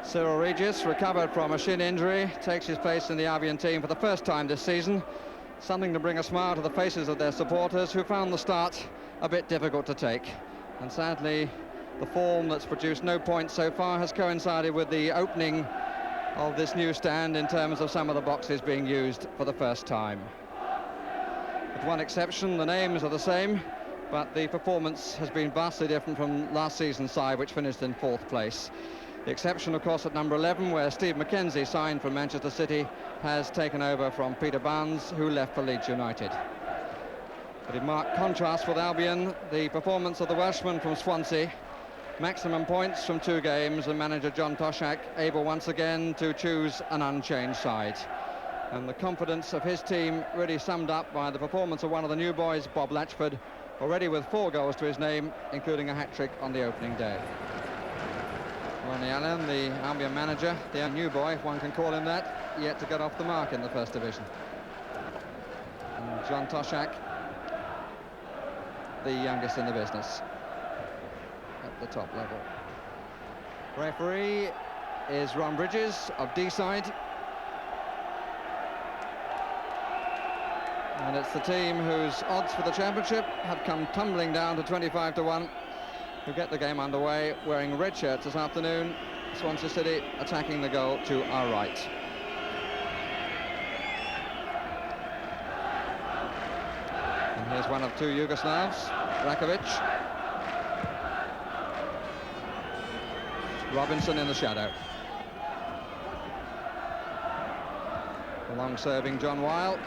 Cyril Regis, recovered from a shin injury, takes his place in the Albion team for the first time this season. Something to bring a smile to the faces of their supporters, who found the start a bit difficult to take. And sadly, the form that's produced no points so far has coincided with the opening of this new stand in terms of some of the boxes being used for the first time. With one exception, the names are the same, but the performance has been vastly different from last season's side, which finished in 4th place. The exception, of course, at number 11, where Steve McKenzie, signed from Manchester City, has taken over from Peter Barnes, who left for Leeds United. But in marked contrast with Albion, the performance of the Welshman from Swansea, maximum points from 2 games, and manager John Toshak able once again to choose an unchanged side. And the confidence of his team really summed up by the performance of one of the new boys, Bob Latchford, already with 4 goals to his name, including a hat-trick on the opening day. Ronnie Allen, the Albion manager, the new boy, if one can call him that, yet to get off the mark in the First Division. And John Toshak, the youngest in the business at the top level. Referee is Ron Bridges of D-side. And it's the team whose odds for the championship have come tumbling down to 25 to 1. Who get the game underway wearing red shirts this afternoon. Swansea City attacking the goal to our right. And here's one of 2 Yugoslavs, Rakovic. Robinson in the shadow. The long-serving John Weil,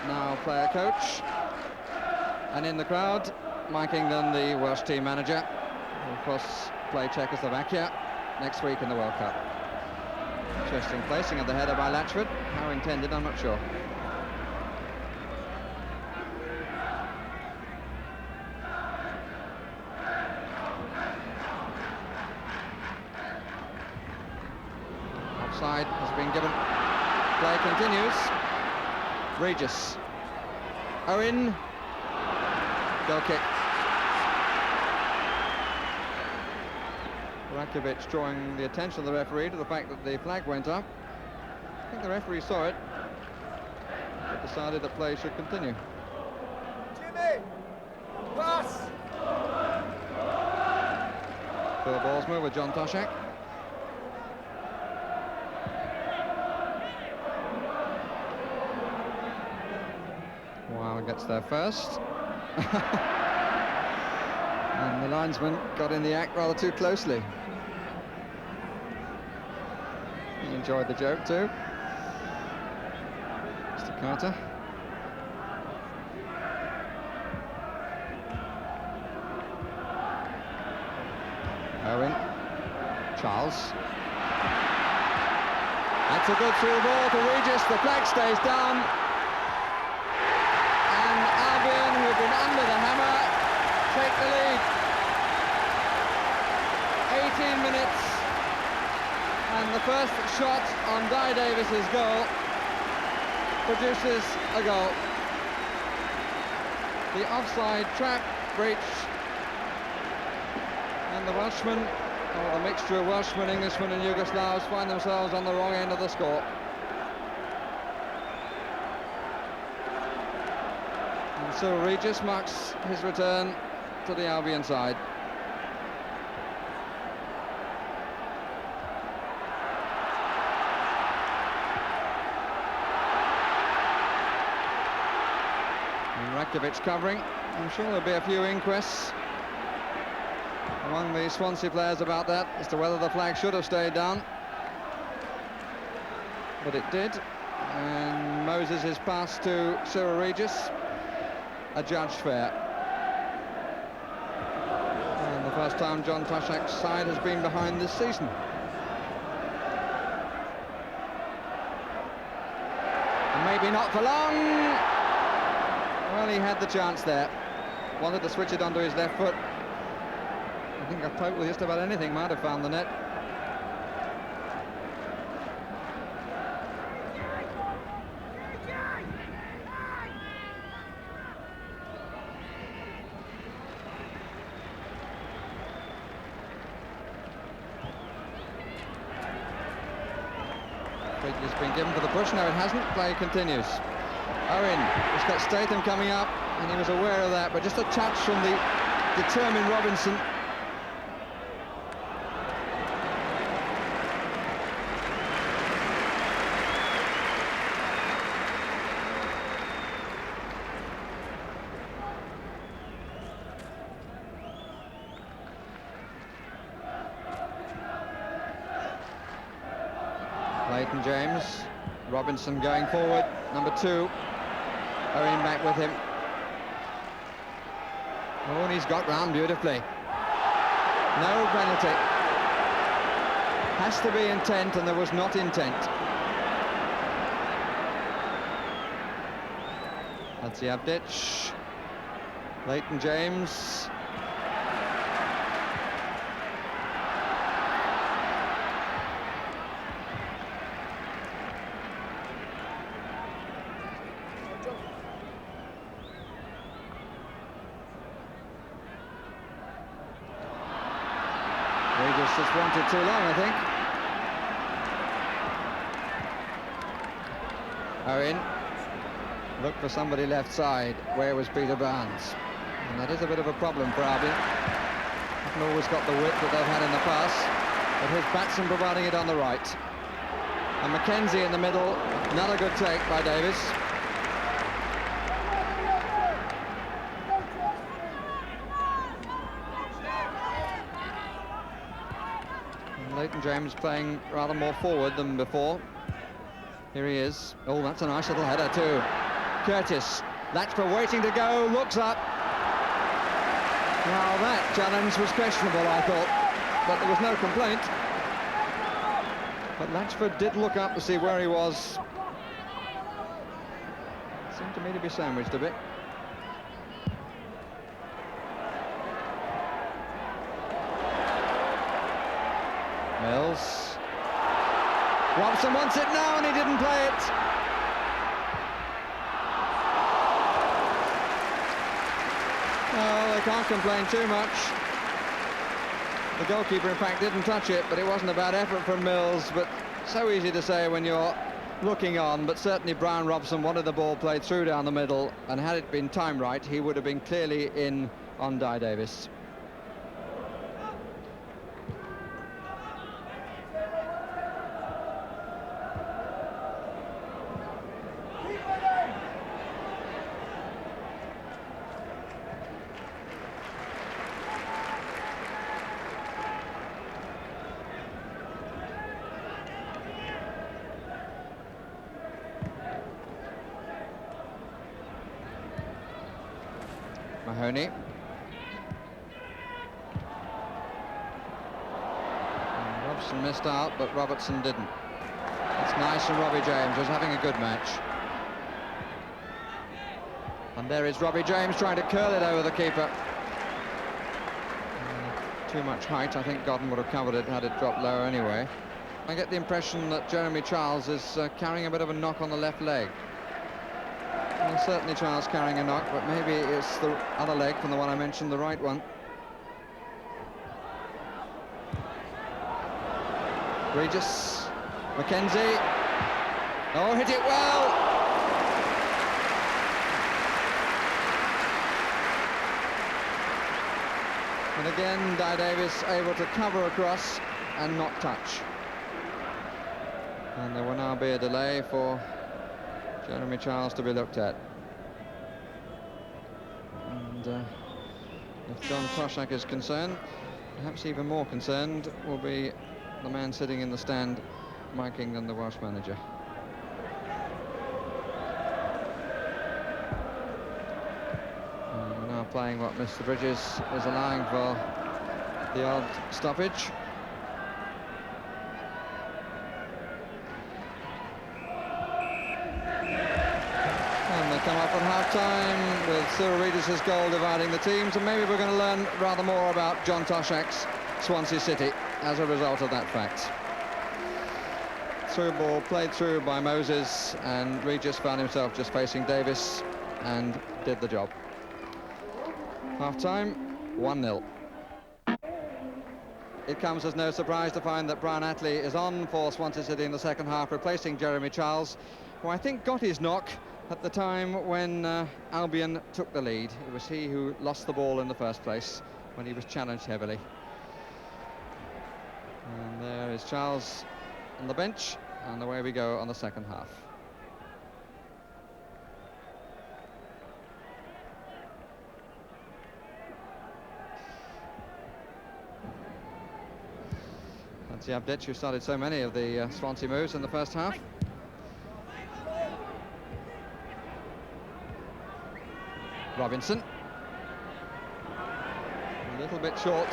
now player coach. And in the crowd, Mike England, the Welsh team manager, who of course play Czechoslovakia next week in the World Cup. Interesting placing of the header by Latchford. How intended, I'm not sure. Offside has been given. Play continues. Regis. Owen. Goal kick. Rakovic drawing the attention of the referee to the fact that the flag went up. I think the referee saw it, but decided that play should continue. Jimmy! Pass! Phil Ballsmer with John Toshak. Wow, gets there first. And the linesman got in the act rather too closely. He enjoyed the joke too. Mr. Carter. Owen. Charles. That's a good through ball to Regis. The flag stays down. And Albion, who've been under the hammer, take the lead. 18 minutes. And the first shot on Di Davis's goal produces a goal. The offside trap breach, and the Welshmen, or the mixture of Welshmen, Englishmen and Yugoslavs, find themselves on the wrong end of the score. And so Regis marks his return to the Albion side. Rakovic covering. I'm sure there'll be a few inquests among the Swansea players about that, as to whether the flag should have stayed down. But it did. And Moses' pass to Cyril Regis, adjudged fair. And the first time John Toshak's side has been behind this season. And maybe not for long. Well, he had the chance there. Wanted to switch it onto his left foot. I think a poke with just about anything might have found the net. He's been given for the push. No, it hasn't. Play continues. Owen has got Statham coming up, and he was aware of that, but just a touch from the determined Robinson. Leighton James, Robinson going forward, number 2. Owen back with him. Oh, and he's got round beautifully. No penalty. Has to be intent, and there was not intent. Hadziavdic, Leighton James. Regis just wanted too long, I think. Owen looked for somebody left side. Where was Peter Barnes? And that is a bit of a problem for Albion. Haven't always got the width that they've had in the past, but here's Batson providing it on the right. And Mackenzie in the middle. Not a good take by Davis. Leighton James playing rather more forward than before. Here he is. Oh, that's a nice little header too. Curtis, that's for waiting to go, looks up. Now that challenge was questionable, I thought, but there was no complaint. But Latchford did look up to see where he was. Seemed to me to be sandwiched a bit. Mills. Robson wants it now, and he didn't play it. Oh, they can't complain too much. The goalkeeper, in fact, didn't touch it, but it wasn't a bad effort from Mills. But so easy to say when you're looking on. But certainly Brian Robson wanted the ball played through down the middle, and had it been timed right, he would have been clearly in on Dai Davis. Mahoney. And Robson missed out, but Robertson didn't. It's nice from Robbie James, who's having a good match. And there is Robbie James trying to curl it over the keeper. Too much height. I think Godden would have covered it had it dropped lower anyway. I get the impression that Jeremy Charles is carrying a bit of a knock on the left leg. Well, certainly Charles carrying a knock, but maybe it's the other leg from the one I mentioned, the right one. Regis, Mackenzie. Oh, hit it well. And again, Dai Davis able to cover across and not touch. And there will now be a delay for Jeremy Charles to be looked at. And if John Toshak is concerned, perhaps even more concerned will be the man sitting in the stand, Mike England, the Welsh manager. And we're now playing what Mr. Bridges is allowing for the odd stoppage. Come up at half-time with Cyril Regis' goal dividing the teams, and maybe we're going to learn rather more about John Toshak's Swansea City as a result of that fact. Through ball played through by Moses, and Regis found himself just facing Davis and did the job. Half-time, 1-0. it comes as no surprise to find that Brian Attlee is on for Swansea City in the second half, replacing Jeremy Charles, who I think got his knock at the time when Albion took the lead. It was he who lost the ball in the first place when he was challenged heavily. And there is Charles on the bench, and away we go on the second half. That's Yabdic, who started so many of the Swansea moves in the first half. Robinson. A little bit short.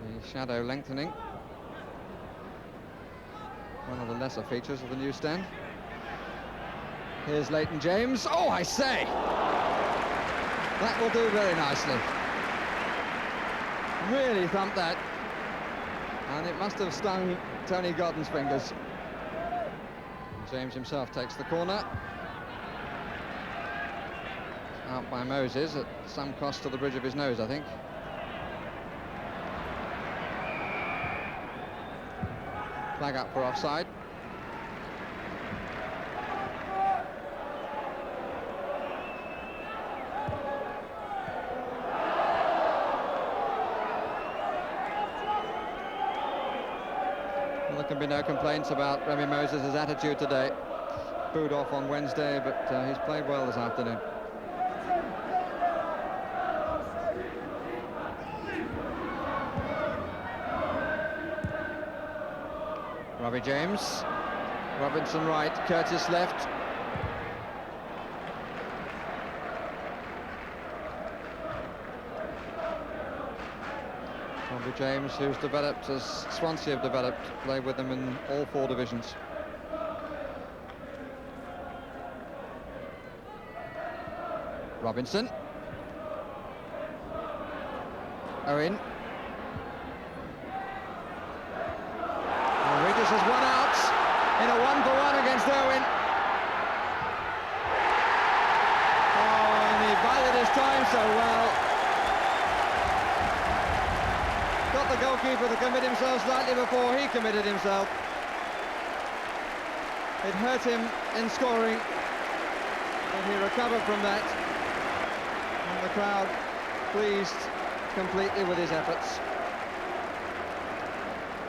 The shadow lengthening. One of the lesser features of the new stand. Here's Leighton James. Oh, I say! That will do very nicely. Really thumped that. And it must have stung Tony Godden's fingers. And James himself takes the corner. Out by Moses at some cost to the bridge of his nose, I think. Flag up for offside. There can be no complaints about Remy Moses' attitude today. Booed off on Wednesday, but he's played well this afternoon. Robbie James. Robinson right, Curtis left. Robbie James, who's developed as Swansea have developed, played with them in all 4 divisions. Robinson. Owen. And Regis has won out in a 1-for-1 against Owen. Oh, and he bided his time so well. Got the goalkeeper to commit himself slightly before he committed himself. It hurt him in scoring, but he recovered from that. And the crowd pleased completely with his efforts.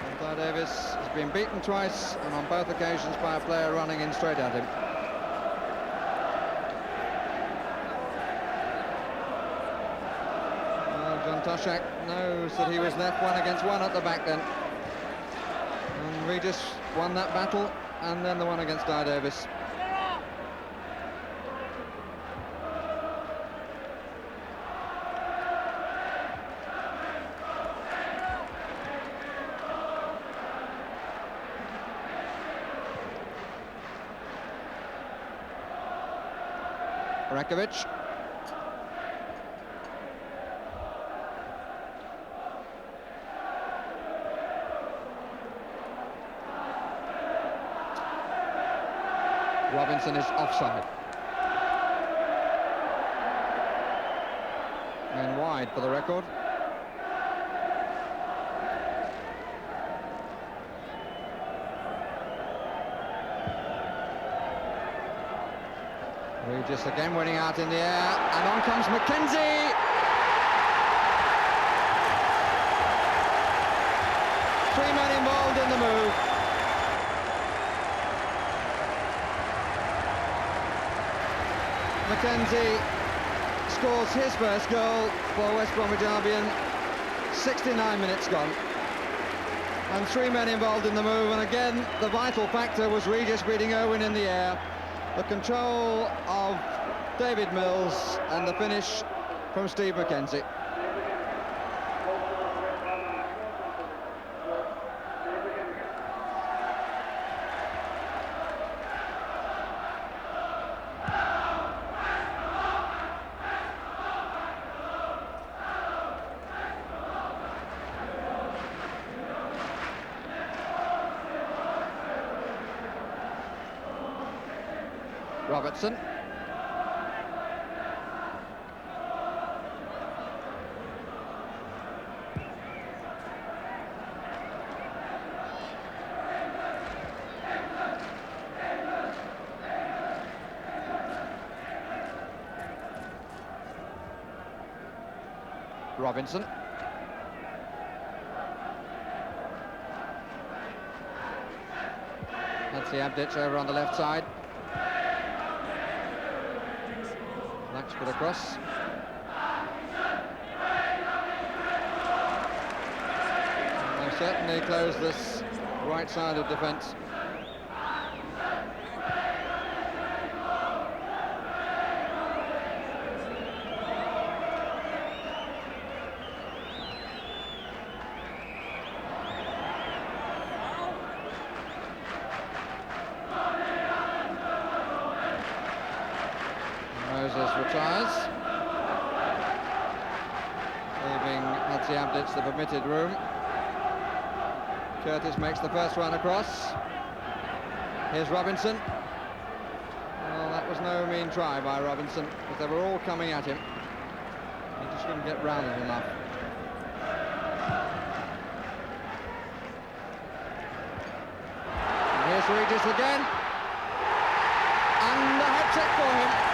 And Di Davis has been beaten twice, and on both occasions by a player running in straight at him. John Toshak knows that he was left 1 against 1 at the back then. And Regis won that battle, and then the one against Di Davis. Rakovic. Robinson is offside. And wide for the record. Regis again winning out in the air, and on comes McKenzie. Three men involved in the move. McKenzie scores his first goal for West Bromwich Albion. 69 minutes gone. And 3 men involved in the move, and again the vital factor was Regis beating Owen in the air. The control of David Mills and the finish from Steve McKenzie. Robertson. Robinson. That's the Abdic over on the left side. Blacksford across. They certainly closed this right side of defence. Retires, leaving Abdic the permitted room. Curtis makes the first run across. Here's Robinson. Well, that was no mean try by Robinson, because they were all coming at him. He just couldn't get round it enough. And here's Regis again. And a hat-trick for him.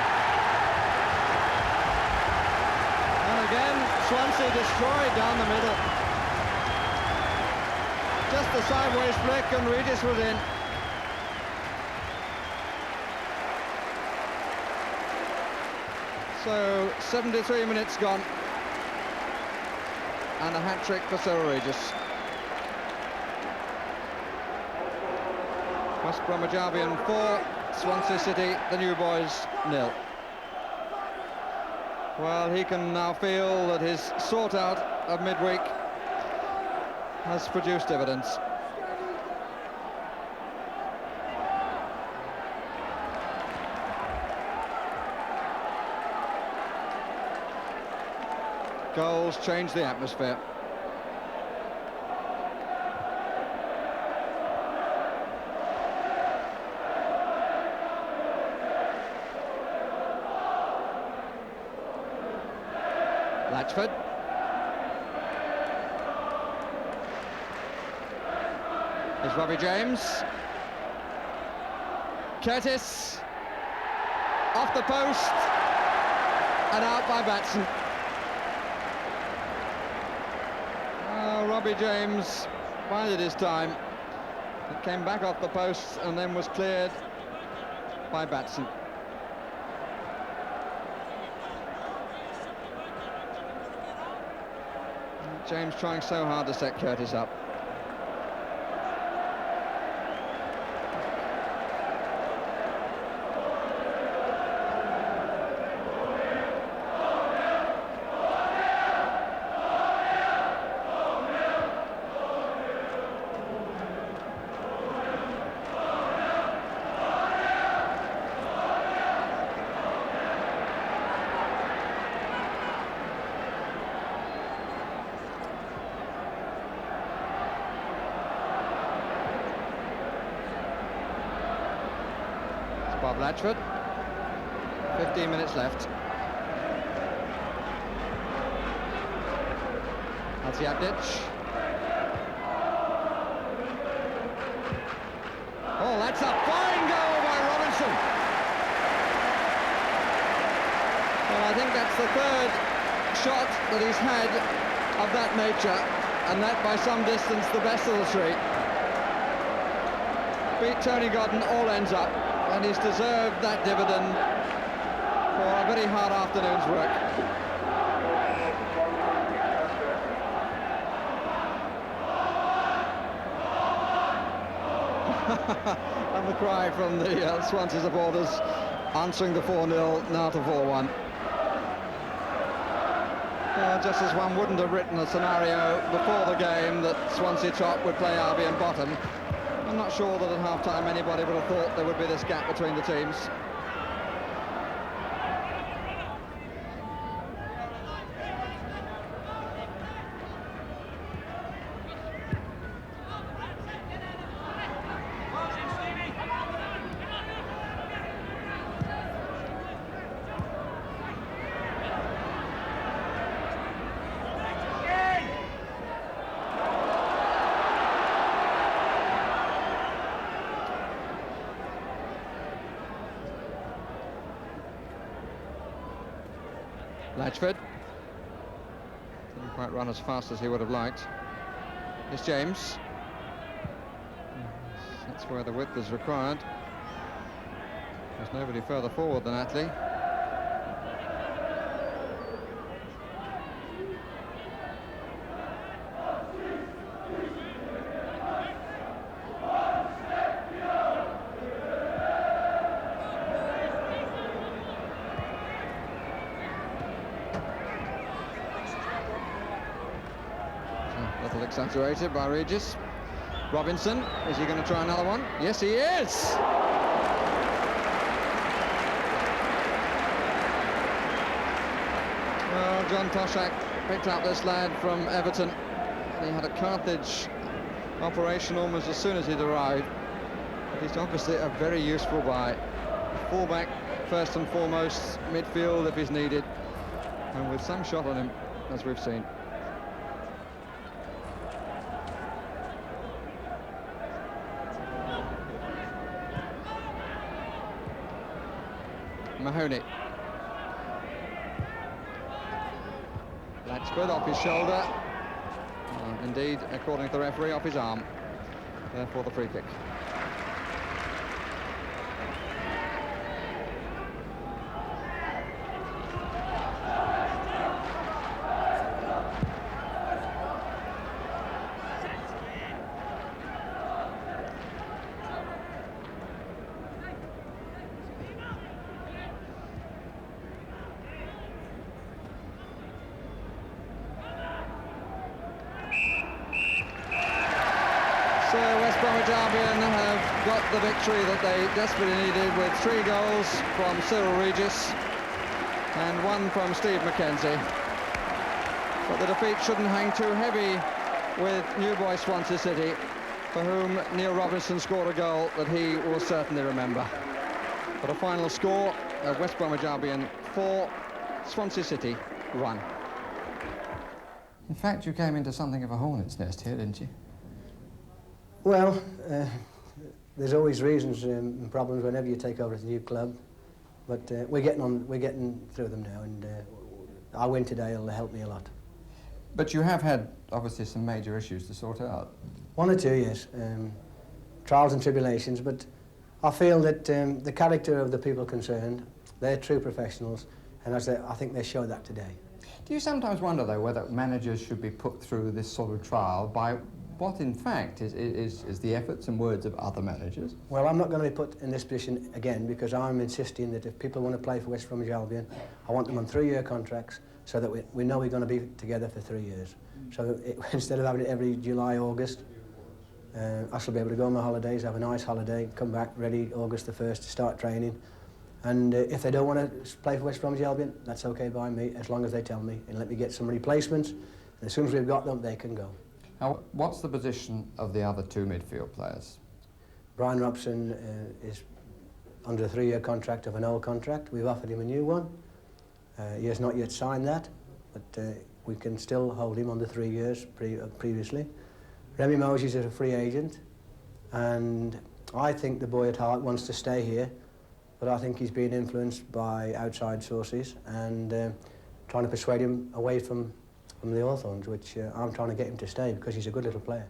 Again, Swansea destroyed down the middle. Just a sideways flick and Regis was in. So 73 minutes gone. And a hat-trick for Sir Regis. West Bromwich Albion 4, Swansea City, the new boys 0. Well, he can now feel that his sort-out of midweek has produced dividends. Goals change the atmosphere. Latchford. Here's Robbie James. Curtis. Off the post. And out by Batson. Robbie James bided his time. It came back off the post and then was cleared by Batson. James trying so hard to set Curtis up. Bob Latchford. 15 minutes left. That's the Abdic. Oh, that's a fine goal by Robinson. Well, I think that's the third shot that he's had of that nature, and that by some distance the best of the three. Beat Tony Godden, all ends up. And he's deserved that dividend for a very hard afternoon's work. And the cry from the Swansea supporters answering the 4-0, now to 4-1. Just as one wouldn't have written a scenario before the game that Swansea top would play Albion bottom, I'm not sure that at half-time anybody would have thought there would be this gap between the teams. Latchford. Didn't quite run as fast as he would have liked. Here's James. That's where the width is required. There's nobody further forward than Attlee. A little exaggerated by Regis. Robinson, is he going to try another one? Yes, he is! Well, John Toshak picked up this lad from Everton. He had a Carthage operation almost as soon as he'd arrived. But he's obviously a very useful buy. Fullback first and foremost, midfield if he's needed, and with some shot on him, as we've seen. Mahoney. Latchford off his shoulder. Indeed, according to the referee, off his arm. Therefore the free kick. So West Bromwich Albion have got the victory that they desperately needed, with 3 goals from Cyril Regis and 1 from Steve McKenzie. But the defeat shouldn't hang too heavy with new boy Swansea City, for whom Neil Robinson scored a goal that he will certainly remember. But a final score of West Bromwich Albion 4, Swansea City 1. In fact, you came into something of a hornet's nest here, didn't you? Well, there's always reasons and problems whenever you take over a new club, but we're getting through them now, and our win today will help me a lot. But you have had obviously some major issues to sort out. 1 or 2, yes, trials and tribulations, but I feel that the character of the people concerned, they're true professionals, and I think they showed that today. Do you sometimes wonder, though, whether managers should be put through this sort of trial by what, in fact, is the efforts and words of other managers? Well, I'm not going to be put in this position again, because I'm insisting that if people want to play for West Bromwich Albion, I want them on 3-year contracts, so that we know we're going to be together for 3 years. So instead of having it every July, August, I shall be able to go on my holidays, have a nice holiday, come back ready August the 1st to start training. And if they don't want to play for West Bromwich Albion, that's okay by me, as long as they tell me and let me get some replacements. And as soon as we've got them, they can go. Now, what's the position of the other 2 midfield players? Brian Robson is under a 3-year contract of an old contract. We've offered him a new one. He has not yet signed that, but we can still hold him under 3 years previously. Remy Moses is a free agent, and I think the boy at heart wants to stay here, but I think he's being influenced by outside sources and trying to persuade him away from the Hawthorns, which I'm trying to get him to stay because he's a good little player.